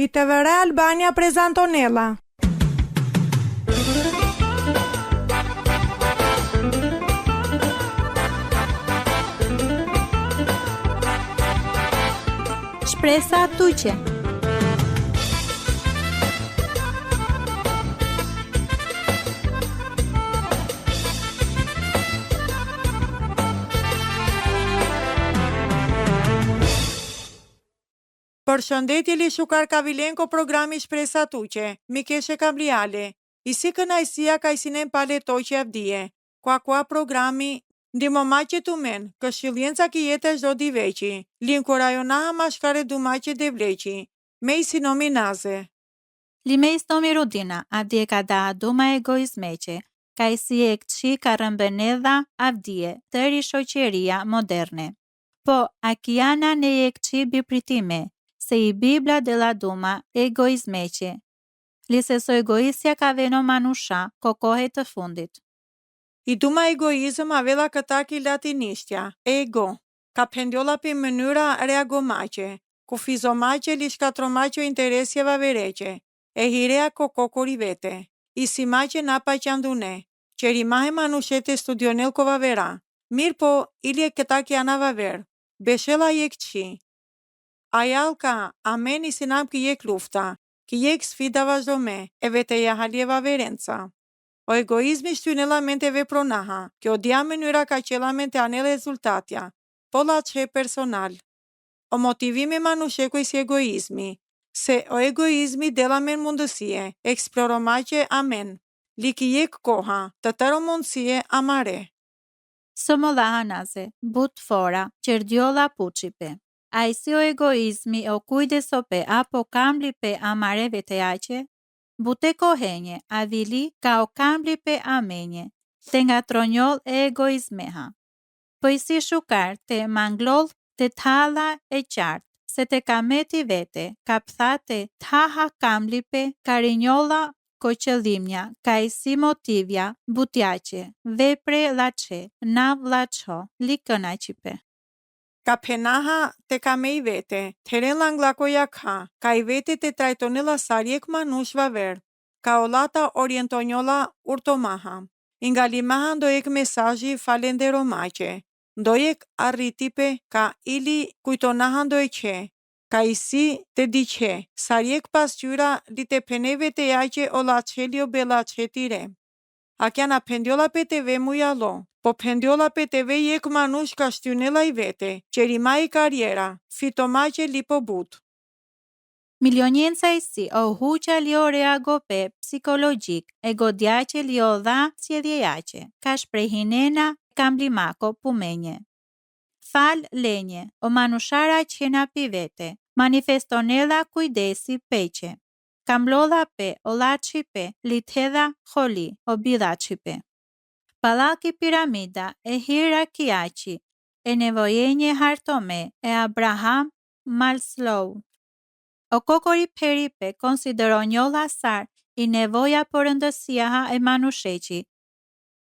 I TVR Albania prezantonella. Shpresa tuqe. Përshëndetje Lishukar Kavilenko, programi Shpresa tuqe. Mikeshe Kabliale. I si kënajsia ka i sinem pale toqe avdije. Qua programi ndimo maqe të men, këshiljenca ki jetë është do di veqi. Linko rajonaha mashkare du maqe de vleqi. Me i sinomi naze. Limej stomi Rudina, avdije ka da duma egoizmeqe, ka i si e këqi ka rëmbënedha avdije, tëri shoqeria moderne. Po, akiana ne e këqi bipritime, se i Bibla de la duma egoizmeqe. Liseso egoisja ka veno manusha, kokohe të fundit. I duma egoizëm avela këta ki latinishtja, ego, ka pendjolla për mënyra reago maqe, ku fizo maqe li shkatro maqe interesjeva vereqe, e hirea kokokori vete, i si maqe napa qandune, që rimahe manushete studionel kova vera, mirë po, ili e këta ki anava ver, beshela je këqi. Ajalka, amen i sinam ki jek lufta, ki jek sfida vazhdome, e vete ja haljeva verenca. O egoizmi shtynela mente vepronaha, kjo dia mënyra ka qela mente ane rezultatja, po la që personal. O motivimi manusheko i si egoizmi, se o egoizmi dela men mundësie, eksploromaqe amen, li ki jek koha, të tëro mundësie amare. Somollaha naze, but fora, qerdjolla puqipe. A i si o egoizmi o kujde sope apo kambli pe amareve te aqe? Bute kohenje, avili ka o kambli pe amenje, te nga tronjol e egoizmeha. Po i si shukar te manglol te thala e qartë, se te kameti vete, ka pthate thaha kambli pe karinjolla koqëllimja, ka i si motivja butjace, vepre lache, nav lacho, likëna qipe. Ka penaha te ka me i vete, teren langlakoja ka i vete te trajtonela sarjek manushva ver, ka olata orientonjola urtomaha, inga limaha ndojek mesazhi falendero maqe, ndojek arritipe ka ili kujtonaha ndojqe, ka i si te diqe, sarjek pasqyra li te peneve te jaqe o lachelio belace tire. A kjana pendjola pe teve mujalo, po pendjola pe teve jek manush ka shtynela i vete, që rima i karjera, fitomaqe li po but. Milionjenca i si o huqa li o reago pe psikologjik, e godjace li o dha sjedhjejace, ka shprejhinena kamblimako pumenje. Fal lenje, o manushara qena pi vete, manifestonela kujdesi peqe. Kamblodha pe, o laci pe, lithedha holi, o bidaci pe. Palaki piramida e hierarkiaci, e nevojenje hartome, e Abraham Maslow. O kokori peripe konsideronjolla sar i nevoja por rëndësiaha e manusheqi,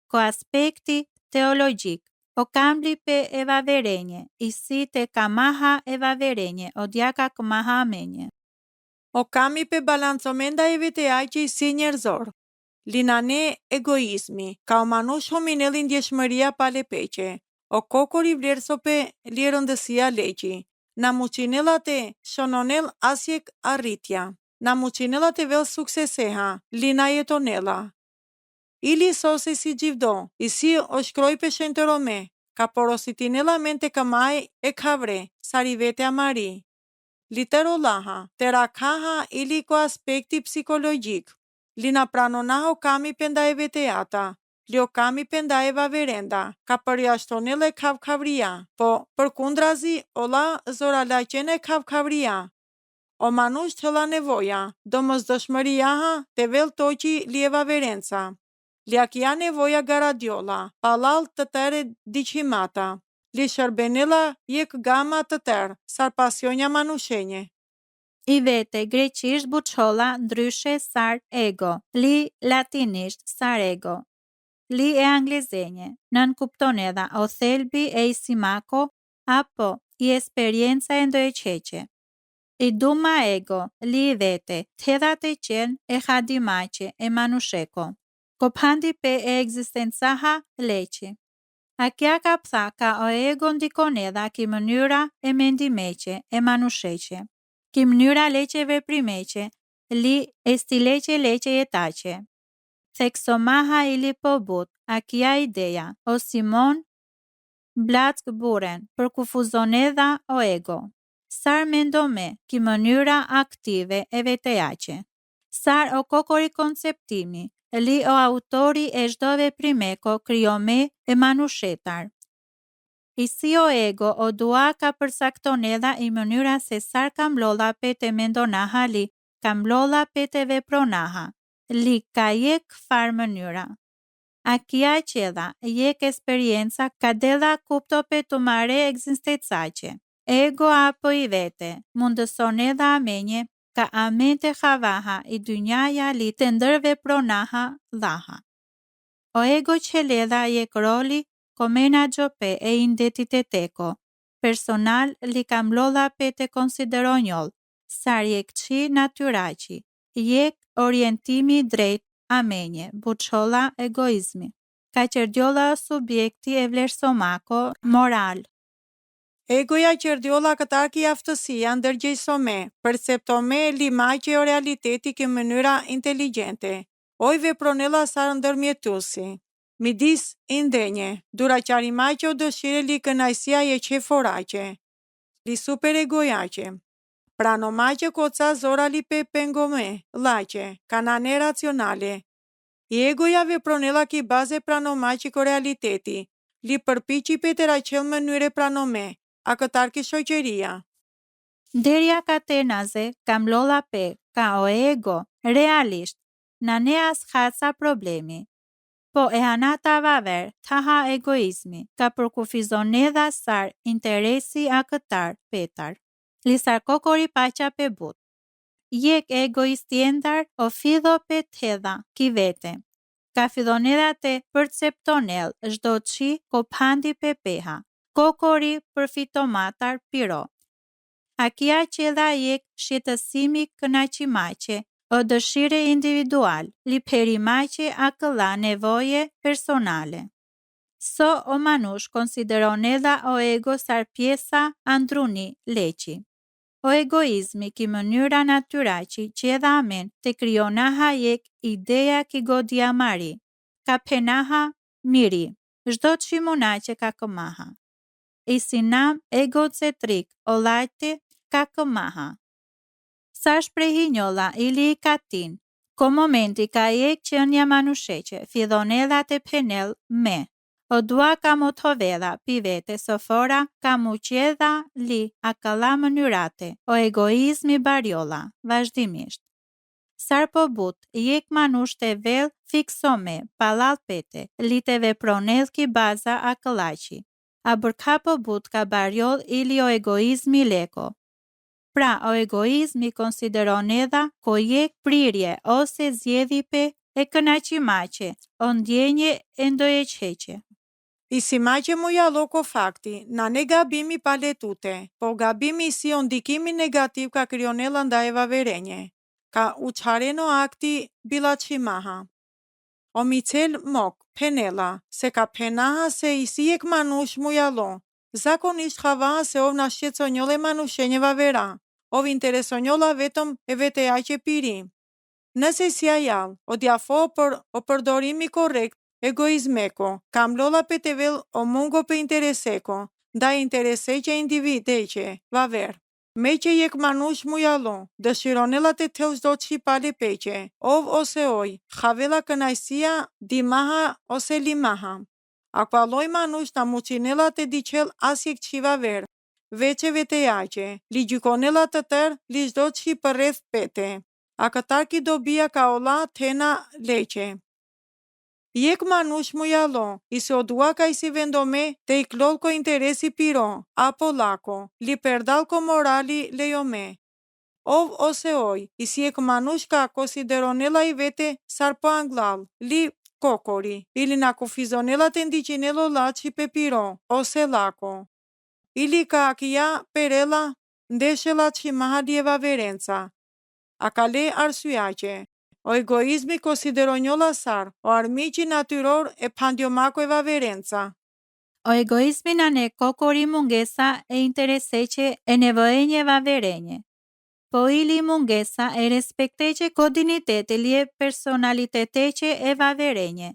ko aspekti teologjik, o kambli pe eva verenje, i si te kamaha eva verenje, o djaka këmaha amenje. O kami pe balancomenda e vete aqe i si njerëzor. Linane egoizmi, ka o manush hominelin djeshmëria pale peqe, o kokori vlerëso pe lirëndësia leqi, na muqinela te shononel asjek arritja, na muqinela te vel sukseseha, lina jetonela. Ili sose si gjivdo, i si o shkroj pe shenterome, ka porositinela mente kamaj e kavre, sari vete amari. Literolaha, te rakaha ili ko aspekti psikologjik, lina pranonaho kami penda e veteata, lio kami penda e vaverenda, ka përjashtonele kavkavria, po përkundrazi ola zoralaqene kavkavria. O manush të la nevoja, do mos dëshmëriaha te vel toqi lieva verenca. Liakia nevoja garadiola, palal të tere diqimata, li shërbenela jek gama të tërë, sar pasionja manushenje. I vete greqisht buçolla ndryshe sar ego, li latinisht sar ego, li e anglezenje, nën kuptonedha o thelbi e i simako, apo i esperienca e ndojeqeqe. I duma ego, li vete, tedhat e qen e hadimache e manusheko. Kopandi pe e existencaha leqi. Akja ka ptha ka o ego ndikon edha ki mënyra e mendimeqe e manusheqe. Ki mënyra leqe veprimeqe, li estileqe leqe jetache. Theksomaha ili pobut, akja ideja, o Simon Black buren, për kufuzon edha o ego. Sar mendome ki mënyra aktive e vetejaqe. Sar o kokori konceptimi, li o autori e çdo veprimeko kriome e manushetar. I si o ego o dua ka përsakton edha i mënyra se sar kam lolla pete mendonaha li, kam lolla pete vepronaha, li ka jek far mënyra. Akia qedha, jek esperienca ka dedha kupto pe të mare egzistecace. Ego apo i vete, mundëson edha amenje, ka amente havaha i dynjaja li të ndërve pronaha dhaha. O ego që ledha jek roli, komena gjope e indetiteteko. Personal li kam lodha pe te konsideronjol, sar jek qi natyraci, jek orientimi drejt amenje, buçolla egoizmi. Ka qerdjolla subjekti e vlerësomako moral. Egoja qerdjolla këtar ki aftësia ndërgjegjësome, perceptome limaqe o realiteti ki mënyra inteligente. Oj vepronella sar ndërmjetusi. Midis indenje, duraçarimaqe o dëshire li kënajsia e qeforaqe. Li super egojace. Pranomaqe koca zora li pe pengome, lace, kanane racionale. I egoja vepronella ki baze pranomaqe ko realiteti. Li përpiqi pe të raqel mënyre pranome, a këtar ki shoqeria. Derja katenaze, kam lolla pe, ka o ego, realisht, na ne as haca problemi. Po e hanata vaver, taha egoizmi, ka përkufizon edha sar interesi a këtar petar. Lisar kokori paqa pe but. Jek egoistjendar o fido pe tedha ki vete. Ka fidonedha te perceptonel zdo qi kophandi pe peha. Kokori përfitomatar piro. Akia qedha jek shqetësimi kënaqimaqe, o dëshire individual, li perimaqe a këlla nevoje personale. So o manush konsideron edha o ego sar pjesa andruni leqi. O egoizmi ki mënyra natyraci që edha amen të krionaha jek ideja ki godia mari, ka penaha miri, zdo që munace ka këmaha. I sinam egocentrik o lajte ka këmaha. Sa shprehi njolla ili i katin, ko momenti ka jek që një manusheqe, fidon edha të penel me. O dua ka motovedha, pivete, sofora, ka muqedha, li, akalla mënyrate, o egoizmi barjolla, vazhdimisht. Sar po but, jek manush të vel, fiksome, palal pete, li të vepronel ki baza akëllaci. A bërka po but ka barjoll ili o egoizmi leko. Pra, o egoizmi konsideron edha ko jek prirje ose zjedhipe e kënaqimaqe, o ndjenje e ndojeqeqe. I si maqe muja loko fakti, na ne gabimi paletute, po gabimi si o ndikimi negativ ka krionella nda eva verenje, ka uçareno akti bilaqimaha. O micel mok, penela, se ka penaha se i si ek manush muja lo, zakonisht havaha se ov na shqetsonjolle manushenjeva vera, ov interesonjolla vetëm e vetejaqe piri. Nëse si ajall, o djafo për o përdorimi korrekt, egoizmeko, kam lolla pe te vel o mungo pe intereseko, nda intereseqe individeqe, vaver. Me që jek manush mujallon, dëshironella të tel çdo qi pale peqe, ov ose oj, havella kënaqësia dimaha ose limaha. Akvalloj manush na muqinella të diqel asjek qi vaver, veqe vetejaqe, li gjykonella të tër, li çdo qi përreth pete. A këtar ki dobia ka olla tena leqe. Jek manush mujallon, i se o dua ka i si vendome te i klol ko interesi piro, apo lako, li perdal ko morali lejome. Ov ose oj, i si ek manush ka konsideronella i vete sar po anglal, li kokori, ili na kufizonella te ndiqinelo laci pe piro, ose lako. Ili ka akia perela ndeshjellat që mahaljeva verenca. A ka le arsyaqe. O egoizmi konsideron një lasar, o armiqi natyror e pandiomakojva verenca. O egoizmi na ne kokori mungesa e intereseqe e nevojenjeva verenje. Po ili mungesa e respekteqe kodinitete li e personaliteteqe e vaverenje.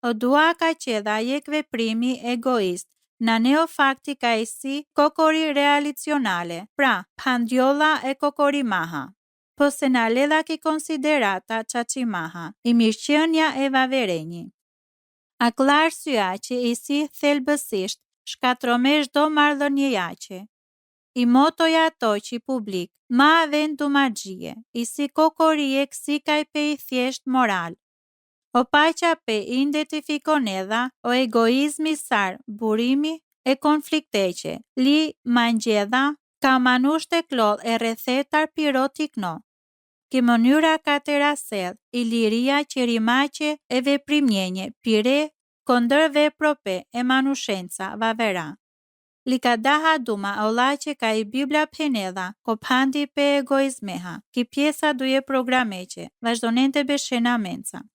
O dua ka qedha jek veprimi egoist, na neo fakti ka e si kokori realicionale, pra pandjolla e kokori maha. Po se na ledha ki konsiderata qaqimaha, i mirëqenia e vaverenji. A klar syaqe i si thelbësisht, shkatromesh do mardhënjejaqe. I motoja ato që publik, ma vendu magjie, i si kokorijek si ka i pe i thjesht moral. O paqa pe i identifikon edha, o egoizmi sar, burimi e konflikteqe, li mangjedha, ka manusht e klodh e rethetar pirotikno. Ki mënyra ka të rasel, i liria qërimaqe e veprimnjenje, pire, kondër veprope e manushenca, vavera. Li ka daha duma ola që ka i Biblia penedha, ko pandi pe egoizmeha, ki pjesa duje programeqe, vazhdonente beshena menca.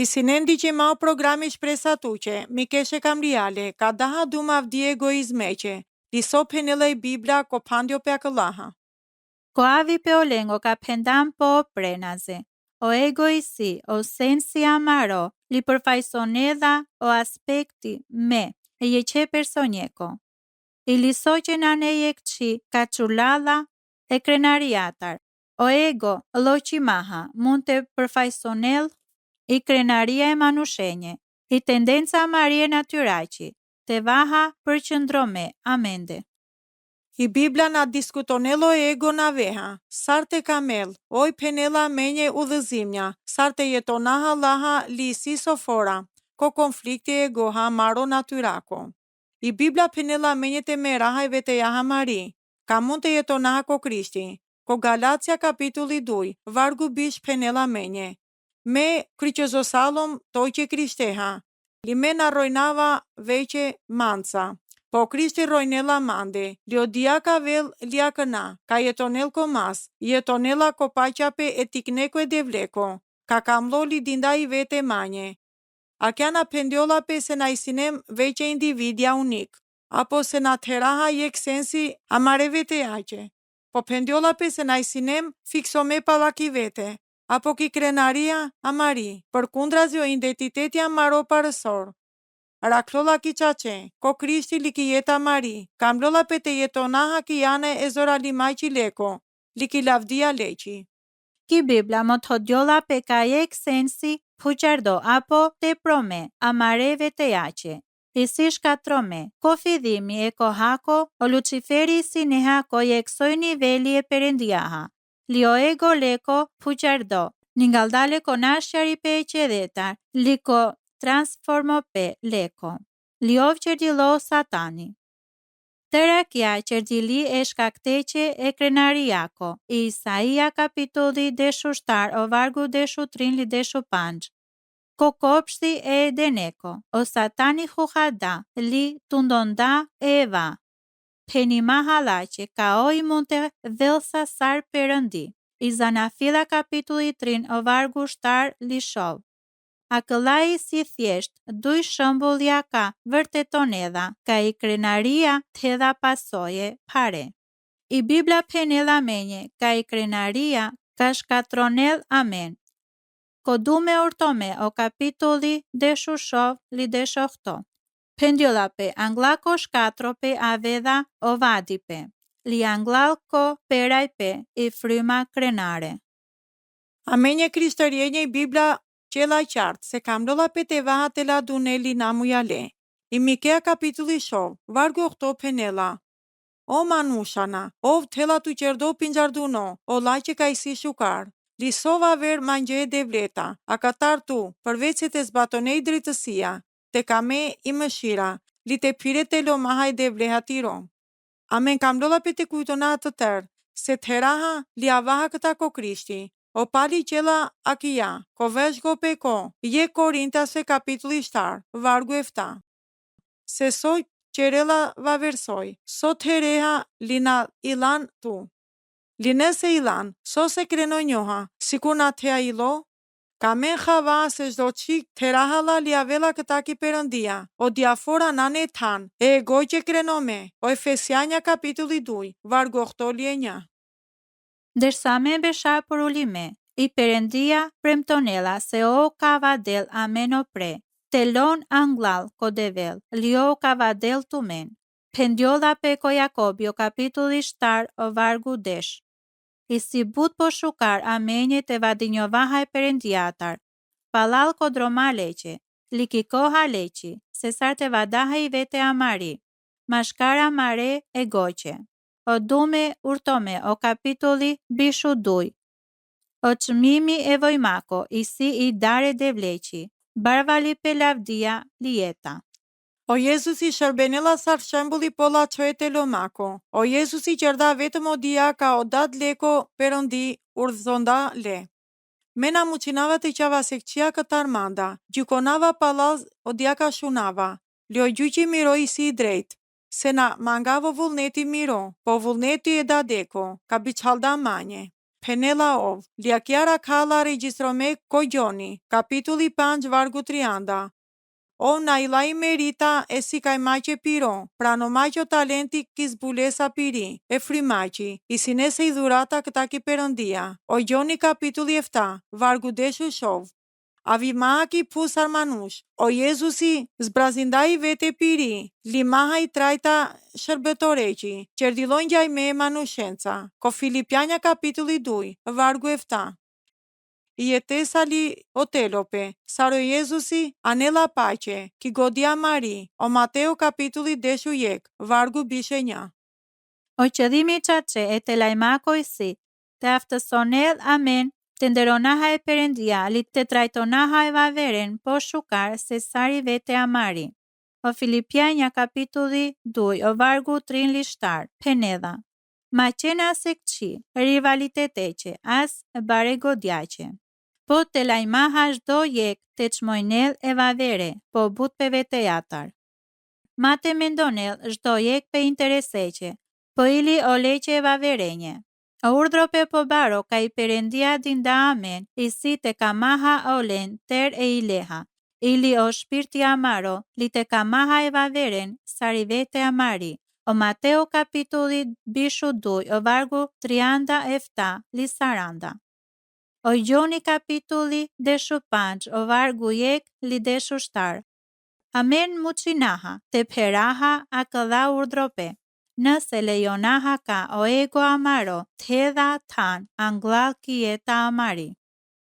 sinem dicimau programi shpresa tuqe, mikeshe kamriale, ka daha duma vdi egoizmeqe, liso penele Biblia ko pandio pe akëllaha. Ko avi pe olengo ka pendam po prenaze. O egoisi, o sensi amaro, li përfaqëson o aspekti me, e jeqe personjeko. I lisoqe nane jekçi ka çulalla e krenariatar. O ego, loqimaha, mund të përfaqësonel i krenaria e manushenje, i tendenca marie natyraqi, te vaha përqëndrome, amende. I Biblia na diskutonelo ego na veha, sarte kamel, oj penela menje udhëzimja, sarte jetonaha laha li sisofora, ko konflikti egoha maro natyrako. I Biblia penela menje te meraha e vetejaha Mari, ka mund të jetonaha ko Krishti, ko Galacia kapitulli 2, vargu bish penela menje. Me kryqëzosalom toqe Krishteha, li me na rojnava veqe manca. Po Krishti rojnela mande, liodia ka vel liakëna, ka jetonel ko mas, jetonela ko paqape e tikneko e devleko, ka kamlo li dinda i vete manje. A kjana pendiola pe se na isinem veqe individia unik, apo se na teraha jek sensi amare vete aqe. Po pendiola pe se na isinem fiksome palaki vete, apo ki krenaria amari, për kundra zjo identiteti amaro parësor. Raklola ki qace, ko Krishti li ki jeta Mari, kamlola pe te jetonaha ki jane e zora limaj që leko, li ki lavdia leqi. Ki Biblia më të hodjolla pe ka jek sensi fuqardo apo te prome, amareve te jaqe. I si shkatrome, ko fidhimi e ko hako, o Luciferi si ne hako jek soj niveli e perendiaha. Li o ego leko fuqardo, ningaldale ko nashqari pe e qedeta, li ko transformo pe leko. Liov qërdilo satani. Tërakja qërdili e shkakteqe e krenariako. I Isaia kapitulli deshu shtar o vargu deshu trin li deshu panç. Ko kopshti e deneko. O satani huhada li tundonda e eva. Penima halache ka oj mund të dhelsa sar përëndi. I Zanafila kapitulli trin o vargu shtar li shov. Akëllai si thjesht, duj shëmbullja ka vërteton edha, ka i krenaria të edha pasoje pare. I Biblia penela menje, ka i krenaria ka shkatronel amen. Ko du me urtome o kapitulli deshu shov li deshohto. Pendiola pe anglako shkatro pe aveda o vadipe. Li anglalko peraj pe i fryma krenare. Amenje krishtërjenje i Biblia qela qartë, se kamlola pe te vaha te la duneli namujale. I Mikea kapitulli shov, vargu okto penela. O manushana, o vtela tu qerdo pinjarduno, o laqe ka i si shukar. Lisova ver mangje e devleta, a katar tu, përveç se te zbatonej dritësia, te kame i mëshira, li te pire te lo maha i devleha tiro. Amen kamlola pe te kujtona të tërë, se të heraha li avaha këta ko Krishti. O pali qela akia, ko veshgo pe ko, je Korintasve kapitulli 7, vargu e 7. Se soj qerela va versoj, sot hereha lina ilan tu. Linese ilan, so se kreno njoha, sikur na thea ilo, ka men khava se zdo qik terahala li avela këta ki përëndia, o diafora nane tan, e goj që krenome, o Efesianja kapitulli 2, vargu 8 li e 1. Ndërsa me besha për ulime, i perendia premtonela se o kavadel ameno pre, telon anglal kodevel, li o kavadel tumen. Pendiola pe ko Jakobi o kapitulli 7 o vargu desh. I si but po shukar amenje te vadinjovaha e perendiatar. Palal kodroma leqe, likikoha leqi, se sarte vadaha i vete amari. Mashkara mare e goqe. O dume urtome o kapitulli bishu duj. O çmimi e vojmako, i si i dare devleqi, barvali pe lavdia lieta. O Jezusi shërbenela sa shembulli pola qoete lomako. O Jezusi qerda vetëm o dia ka o dat leko përëndi urdhzonda le. Mena muqinava të qava sekqia këtar manda, gjukonava palaz o dia ka shunava, ljo gjyqi miro i si i drejt. Se na mangavo vullneti miro, po vullneti e da deko, ka biçalda manje. Penela ov, li-a chiara kalla regjistrome Kogjoni, kapitulli 5 vargu 30. O na ilai merita e si kaj maqe piro, pra no maqo talenti kis bulesa piri, e frimaqi, i sinese i dhurata këta ki Perëndia. O Gjoni kapitulli 7, vargu deshu shov. Avimaki pusar manush, o Jezusi zbrazindai vete piri, limaha i trajta shërbetoreqi, qerdilon gjaj me manushenca. Ko Filipianja kapitulli 2, vargu 7. I jetesali o telope, saro Jezusi anela pace, ki godia Mari, o Mateo kapitulli deshu jek, vargu bishe 1. O qëdhimi qace e të lajmakoj si, të aftësonel amen, të nderonaha e Perëndia, li të trajtonaha e vaveren, po shukar se sari vete amari. O Filipianja kapitulli 2, o vargu 3 lishtar, penedha. Ma qena se këqi, rivaliteteqe, as bare godjace. Po të lajmaha shdo jek të qmojnel e vavere, po but pe vete jatar. Ma të mendonel shdo jek pe intereseqe, po ili o leqe e vaverenje. O urdhro pe po baro ka i Perëndia dinda amen, i si te kamaha o len ter e i leha. Ili o shpirti amaro, li te kamaha e vaveren, sari vete amari. O Mateo kapitulli bishu 2, o vargu 37 li saranda. O Gjoni kapitulli deshu 5, o vargu jek li deshu shtar. Amen mucinaha, te peraha a këdha urdhrope. Nëse lejonaha ka o ego amaro, thedha tan, anglal kieta amari.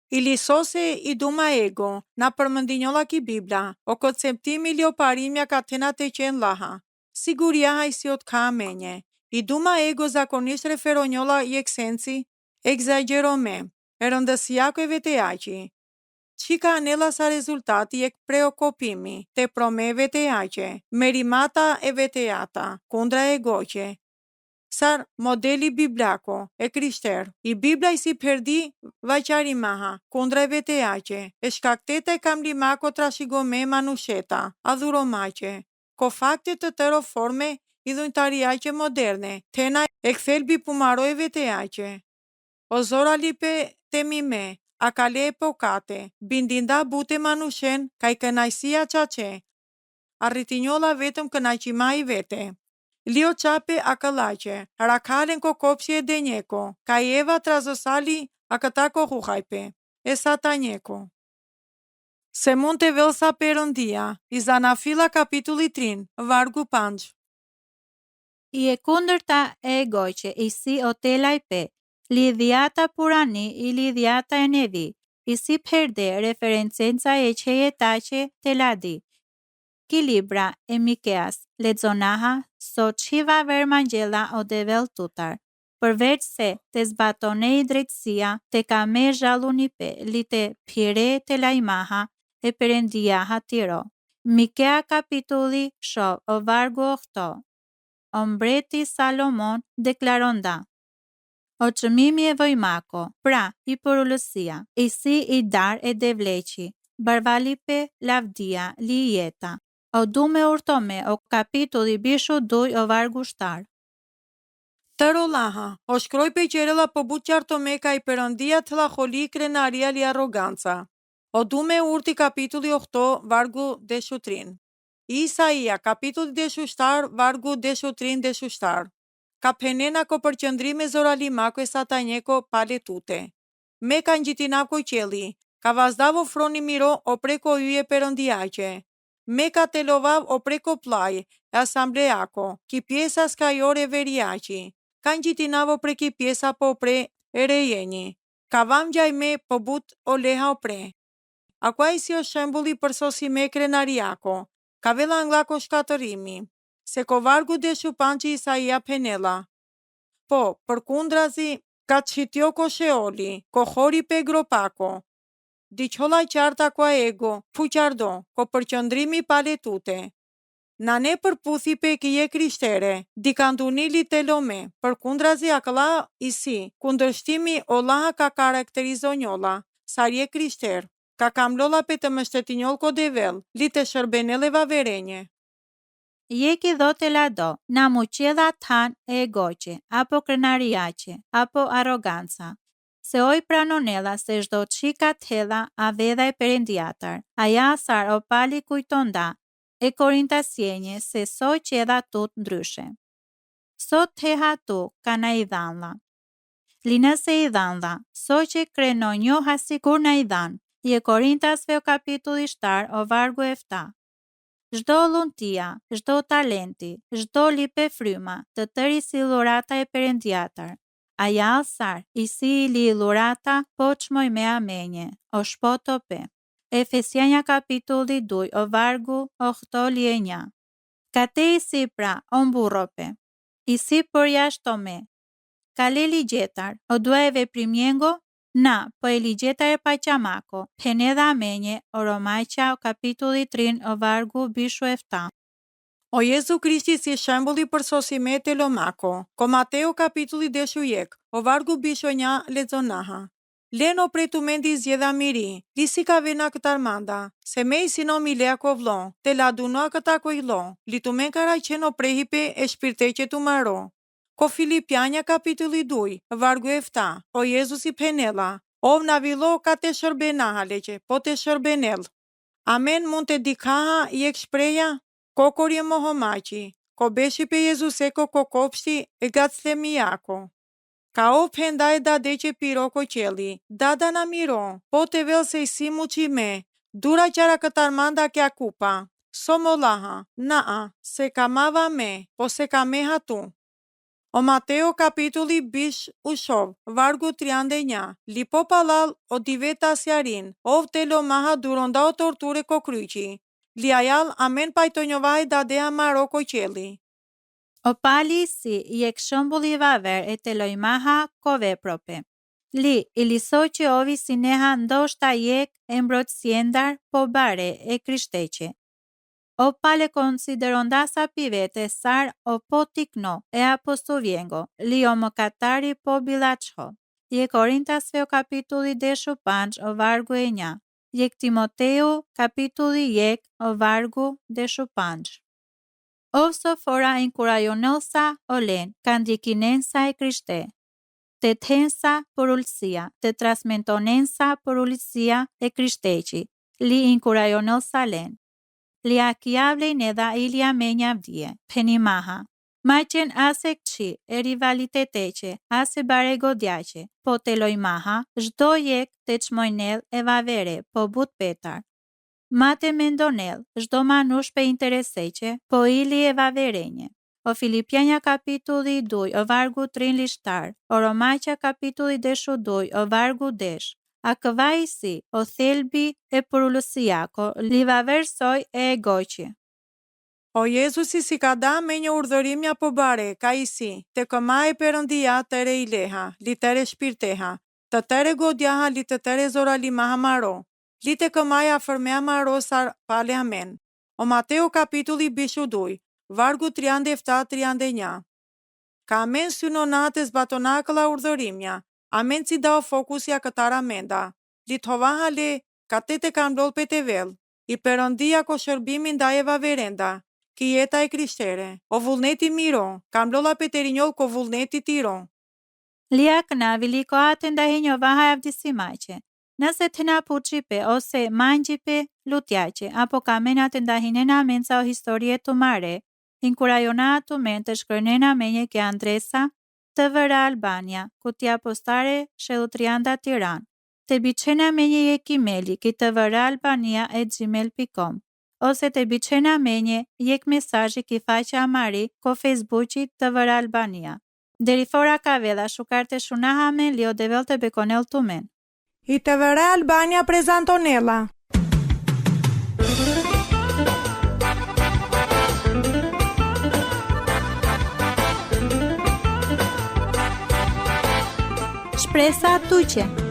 Ili sose i duma ego, na përmëndinjolla ki Bibla, o konceptimi lioparimja ka tena te qenë laha. Siguria hajsiot ka amenje. I duma ego zakonisht referonjolla i eksenci, egzagerome, e rëndësiako e veteaqi. Qika anela sa rezultati e preokopimi, te prome veteaqe, merimata e veteata, kundra e goqe. Sar modeli biblako e krishter, i Bibla i si perdi vaqarimaha, kundra e veteaqe, e shkakteta e kamlimako trashigome manusheta, adhuromace, ko fakte të tëro forme i dhujtariaqe moderne, tena e kthelbi pumaro e veteaqe. O zora lipe temime, a kale epokate, bindinda bute manushen, ka i kënajsia qace, arritinjolla vetëm kënajqima i vete. Lio qape a këllace, rakalen ko kopsje e denjeko, ka i eva trazosali a këta ko huhajpe, e satanjeko. Se mund të velsa Perëndia, i Zanafila kapitulli 3, vargu 5. I e kundërta e goqe, i si o telaj pe, lidhjata purani i lidhjata e nevi, i si perde referencenca e qeje tace teladi. Ki libra e Mikeas, lexonaha, so qiva vermangjella o devel tutar. Përveç se të zbatone i drejtësia, të ka me zhallunipe, li të pire të lajmaha, e Perëndia hatiro. Mikea kapitulli shov, o vargu 8. O mbreti Salomon deklaronda. O qëmimi e vojmako, pra i përullësia, i si i dar e devleqi, barvalipe lavdia, li jeta. O dume urtome, o kapitulli bishu 2, o vargu 7. Tërolaha, o shkroj pe qerela po but qartome ka i Perëndia të laholi krenaria li arroganca. O dume urti kapitulli 8, vargu deshu 3. Isaia kapitulli deshu 7, vargu deshu 3 deshu 7. Ka penena ko përqëndrime zoralimako e satanjeko pale tute. Me ka njitinako qeli, ka vazdavo froni miro o preko yje Perëndiaqe. Me ka telovav o preko plaj, e asambleako, ki pjesa skajore veriaqi. Ka njitinavo pre ki pjesa po pre e rejeni. Ka vam gjaj me po but o leha o pre. Akua i si o shembuli për sosime krenariako, ka vela anglako shkatërimi, se ko vargu deshu panqi Isaia penela. Po, për kundrazi, ka qitjo ko sheoli, ko hori pe gropako. Diqola qarta kwa ego, fuqardo, ko përqëndrimi pale tute. Na ne përputhi pe kije krishtere, dikandunili telome, për kundrazi akla i si, kundërshtimi o laha ka karakterizonjolla, sarje krishter, ka kamlolla pe të mështetinjoll ko devel, li të shërbenele vaverenje. Jeki dhote la do, na muqedha tan e goqe, apo krenariaqe, apo arroganca. se oj pranonella se çdo çika thella aveda e perëndiatar. Aja sar o pali kujtonda, e korintasjenje se so që edha tut ndryshe. Sot theha tu, kana i dhanla. Linëse i dhanla, so që kreno njoha si kur na i dhan, i e Korintasve o kapitulli 7 o vargu e 7. Çdo luntia, çdo talenti, çdo lipe fryma, të tëri si lurata e perëndiatar. Aja alsar, i si i li lurata, po çmoj me amenje, o shpoto pe. Efesianja kapitulli 2 o vargu o 8. Kate i si pra, o mburrope, i si për jashtome. Kale ligjetar, o dua e veprimjengo, na, po e ligjetar e paqamako, peneda amenje, o Romajqa o kapitulli 3 o vargu bishu e 7. O Jezu Krishti si shembulli për sosimet e lomako, ko Mateo kapitulli 10 o vargu bishu 1 lezonaha. Leno prej të mendi zjedha miri, lisi ka vena këtar manda, se me i sino mi lea ko vlon, te la dunua këta ko i lon, li të men kara qeno prehipe e shpirte që të maro. Ko Filipjanja kapitulli 2, vargu e 7, o Jezus i penela, o na vilo ka te shërbena haleqe, po te shërbenel. Amen mund të dikaha i ek shpreja, kokori e mohomaqi, ko beshi pe Jezus e ko kopshti e gaclemi jako. Ka o penda e dade që piro ko qeli, dada na miro, po te vel se i si muqime, dura qara këtar manda kja kupa, somolaha, naa, se ka mava me, po se ka me hatu. O Mateo kapitulli bish ushov, vargu 31, lipo palal o diveta sjarin, ov telo maha duronda o torture ko kryqi, li ajal amen pajtonjovaj dadea maro ko qeli. O pali si i ek shëmbulli vaver e teloj maha ko veprope. Li, i liso që ovi si neha ndoshta jek e mbrot siendar po bare e krishteqe. O pale konsideronda sa pivete sar o po tikno e apostuvjengo, li o më katari po bilachho. Je Korintasve o kapitulli 5 o vargu e 1. Jek Timoteu kapitulli jek o vargu 5. Ovso fora incuraionelsa o len, kandikinensa e krishte. Të thensa për ullësia, të trasmentonensa për ullësia e krishteqi, li incuraionelsa len. Li akiavle neda ilja me njavdje, penimaha. Maqen ase këqi e rivaliteteqe, ase bare godjaqe, po te lojmaha, zdo jek të qmojnel e vavere, po but petar. Mate mendonel, zdo manush pe intereseqe, po ili e vaverenje. O Filipjanja kapitulli 2, o vargu 3 lishtar, o Romaqqa kapitulli 2, o vargu 10. A këvaj si, o thelbi e përullësijako, li vaversoj e goqi. O Jezusi si ka da me një urdhërimja po bare, ka i si, te këma e përëndia tëre i leha, li tëre shpirteha, të tëre godjaha, li të tëre zora li maha maro, li te këmaja fërmea maro sar pale amen. O Mateo kapitulli bishu 2, vargu 37-31. Ka amen synonatës batonakëla urdhërimja, amen si da o fokusja këtar amenda, li të hovaha le, ka te kam lol pe te vel, i përëndia ko shërbimin da e vaverenda, ki jeta e krishtere, o vullneti miro, kam lola pe te rinjoll ko vullneti tiro. Lia kënavi li ko atë ndahi një vaha avdisimaqe, nëse të na puqipe ose manjipe lutjaqe, apo ka mena të ndahinena menca o historie të mare, inkurajona të men të shkërnena menje ke Andresa, të vëra Albania, kutia postare Shelltrianda Tiran, të biqena menje je kimeli ki të vëra Albania e gmail.com, ose të biqena menje jek mesazhi ki faqa amari ko Facebookit të vëra Albania. Deri fora ka vela shukarte shunaha men lio devel të bekonel të men. I të vëra Albania prezantonela. Shpresa tuqe.